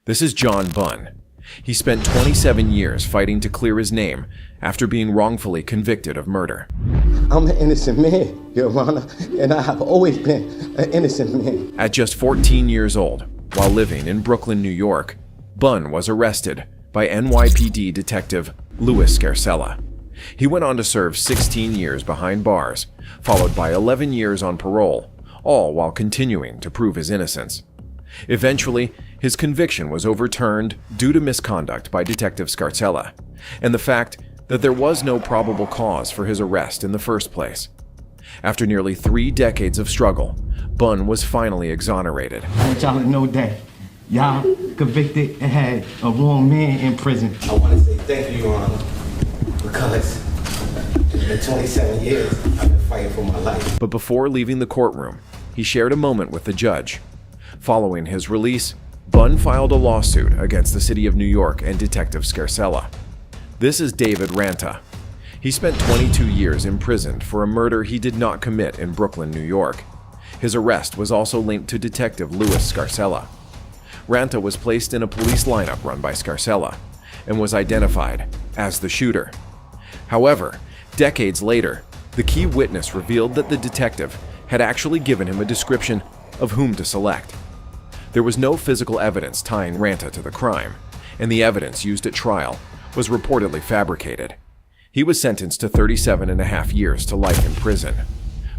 This is John Bunn. He spent 27 years fighting to clear his name after being wrongfully convicted of murder. I'm an innocent man, Your Honor, and I have always been an innocent man. At just 14 years old, while living in Brooklyn, New York, Bunn was arrested by NYPD detective Louis Scarcella. He went on to serve 16 years behind bars, followed by 11 years on parole, all while continuing to prove his innocence. Eventually, his conviction was overturned due to misconduct by Detective Scarcella, and the fact that there was no probable cause for his arrest in the first place. After nearly 3 decades of struggle, Bunn was finally exonerated. I want y'all to know that y'all convicted and had a wrong man in prison. I want to say thank you, Your Honor, because it's been 27 years I've been fighting for my life. But before leaving the courtroom, he shared a moment with the judge. Following his release, Bunn filed a lawsuit against the city of New York and Detective Scarcella. This is David Ranta. He spent 22 years imprisoned for a murder he did not commit in Brooklyn, New York. His arrest was also linked to Detective Louis Scarcella. Ranta was placed in a police lineup run by Scarcella and was identified as the shooter. However, decades later, the key witness revealed that the detective had actually given him a description of whom to select. There was no physical evidence tying Ranta to the crime, and the evidence used at trial was reportedly fabricated. He was sentenced to 37.5 years to life in prison.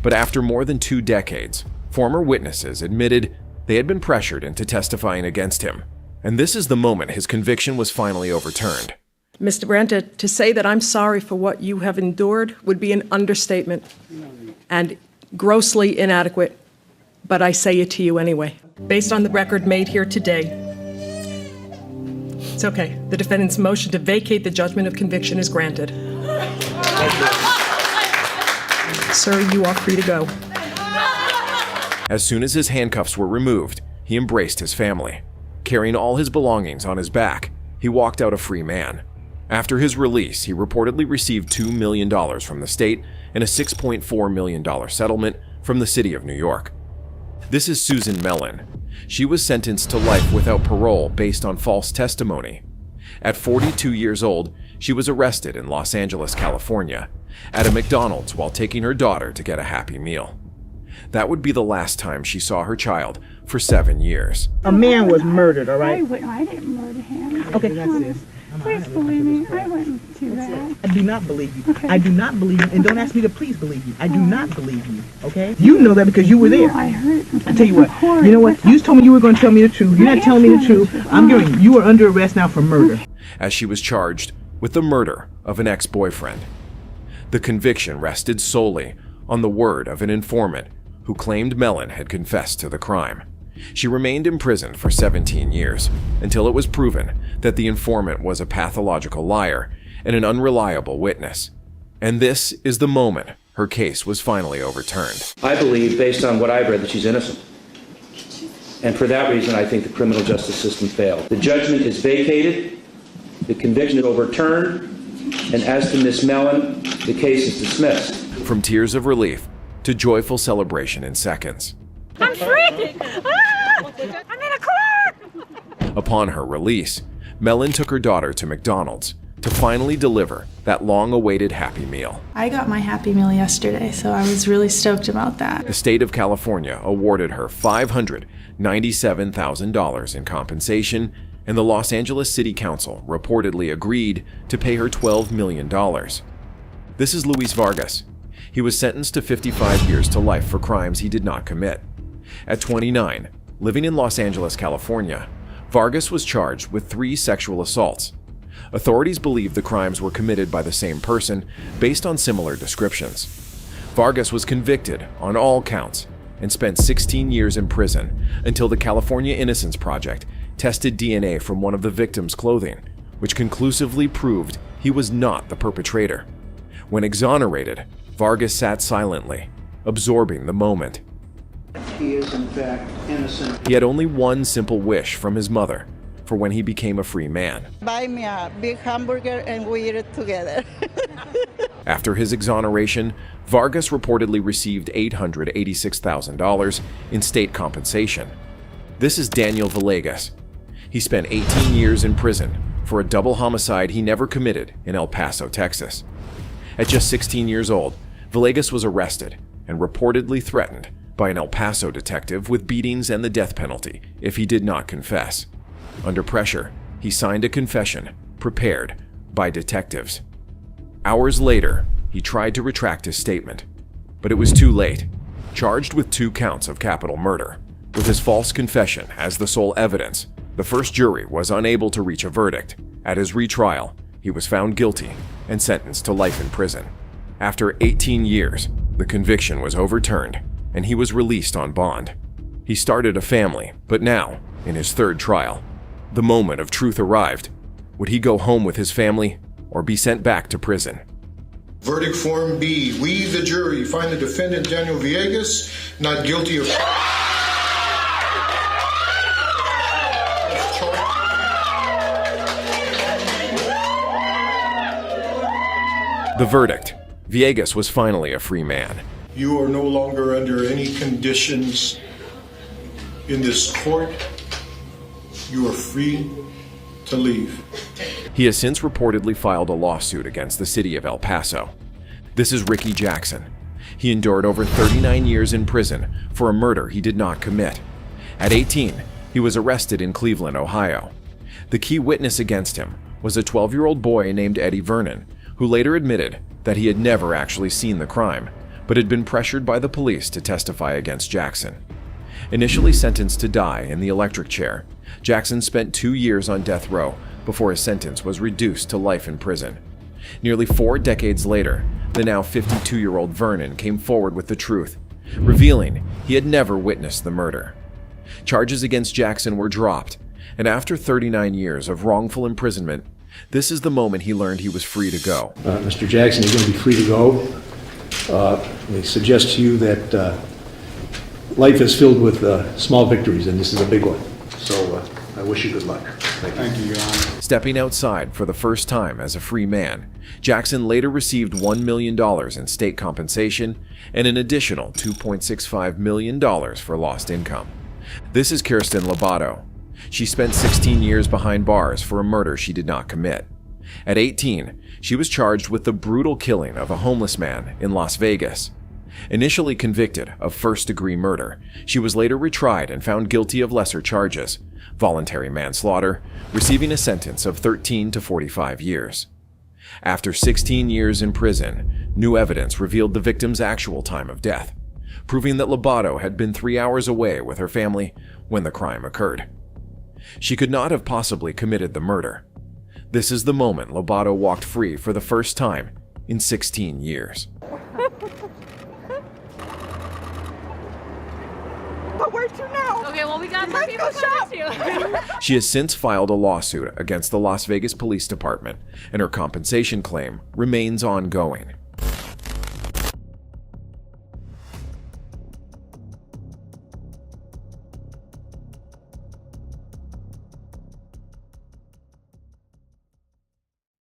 But after more than 2 decades, former witnesses admitted they had been pressured into testifying against him. And this is the moment his conviction was finally overturned. Mr. Ranta, to say that I'm sorry for what you have endured would be an understatement and grossly inadequate, but I say it to you anyway. Based on the record made here today, it's okay. The defendant's motion to vacate the judgment of conviction is granted. Sir, you are free to go. As soon as his handcuffs were removed, he embraced his family. Carrying all his belongings on his back, he walked out a free man. After his release, he reportedly received $2 million from the state and a $6.4 million settlement from the city of New York. This is Susan Mellen. She was sentenced to life without parole based on false testimony. At 42 years old, she was arrested in Los Angeles, California, at a McDonald's while taking her daughter to get a Happy Meal. That would be the last time she saw her child for 7 years. A man was murdered, all right? I didn't murder him. Okay. Please believe me. I wouldn't do that. I do not believe you. Okay. I do not believe you, and don't ask me to please believe you. I do not believe you, okay? You know that because you were there. No, I heard it. I tell you what, you know what? You told me you were going to tell me the truth. You're not telling me the truth. I'm giving you are under arrest now for murder. As she was charged with the murder of an ex-boyfriend. The conviction rested solely on the word of an informant who claimed Mellen had confessed to the crime. She remained imprisoned for 17 years until it was proven that the informant was a pathological liar and an unreliable witness. And this is the moment her case was finally overturned. I believe, based on what I've read, that she's innocent. And for that reason, I think the criminal justice system failed. The judgment is vacated, the conviction is overturned, and as to Ms. Mellen, the case is dismissed. From tears of relief to joyful celebration in seconds. I'm free! I'm in a court! Upon her release, Mellen took her daughter to McDonald's to finally deliver that long-awaited Happy Meal. I got my Happy Meal yesterday, so I was really stoked about that. The state of California awarded her $597,000 in compensation, and the Los Angeles City Council reportedly agreed to pay her $12 million. This is Luis Vargas. He was sentenced to 55 years to life for crimes he did not commit. At 29, living in Los Angeles, California, Vargas was charged with 3 sexual assaults. Authorities believe the crimes were committed by the same person based on similar descriptions. Vargas was convicted on all counts and spent 16 years in prison until the California Innocence Project tested DNA from one of the victims' clothing, which conclusively proved he was not the perpetrator. When exonerated, Vargas sat silently, absorbing the moment. He is in fact innocent. He had only one simple wish from his mother for when he became a free man. Buy me a big hamburger and we eat it together. After his exoneration, Vargas reportedly received $886,000 in state compensation. This is Daniel Villegas. He spent 18 years in prison for a double homicide he never committed in El Paso, Texas. At just 16 years old, Villegas was arrested and reportedly threatened by an El Paso detective with beatings and the death penalty if he did not confess. Under pressure, he signed a confession prepared by detectives. Hours later, he tried to retract his statement, but it was too late. Charged with 2 counts of capital murder, with his false confession as the sole evidence, the first jury was unable to reach a verdict. At his retrial, he was found guilty and sentenced to life in prison. After 18 years, the conviction was overturned and he was released on bond. He started a family, but now, in his 3rd trial, the moment of truth arrived. Would he go home with his family or be sent back to prison? Verdict Form B. We, the jury, find the defendant Daniel Villegas not guilty of... The verdict. Villegas was finally a free man. You are no longer under any conditions in this court. You are free to leave. He has since reportedly filed a lawsuit against the city of El Paso. This is Ricky Jackson. He endured over 39 years in prison for a murder he did not commit. At 18, he was arrested in Cleveland, Ohio. The key witness against him was a 12-year-old boy named Eddie Vernon, who later admitted that he had never actually seen the crime, but had been pressured by the police to testify against Jackson. Initially sentenced to die in the electric chair, Jackson spent 2 years on death row before his sentence was reduced to life in prison. Nearly 4 decades later, the now 52-year-old Vernon came forward with the truth, revealing he had never witnessed the murder. Charges against Jackson were dropped, and after 39 years of wrongful imprisonment, this is the moment he learned he was free to go. Mr. Jackson, you're going to be free to go. They suggest to you that life is filled with small victories, and this is a big one. So I wish you good luck. Thank you, Your Honor. Stepping outside for the first time as a free man, Jackson later received $1 million in state compensation and an additional $2.65 million for lost income. This is Kirstin Lobato. She spent 16 years behind bars for a murder she did not commit. At 18, she was charged with the brutal killing of a homeless man in Las Vegas. Initially convicted of first-degree murder, she was later retried and found guilty of lesser charges, voluntary manslaughter, receiving a sentence of 13 to 45 years. After 16 years in prison, new evidence revealed the victim's actual time of death, proving that Lobato had been 3 hours away with her family when the crime occurred. She could not have possibly committed the murder. This is the moment Lobato walked free for the first time in 16 years. But where'd you now? Okay, well, we got more people coming too. She has since filed a lawsuit against the Las Vegas Police Department, and her compensation claim remains ongoing.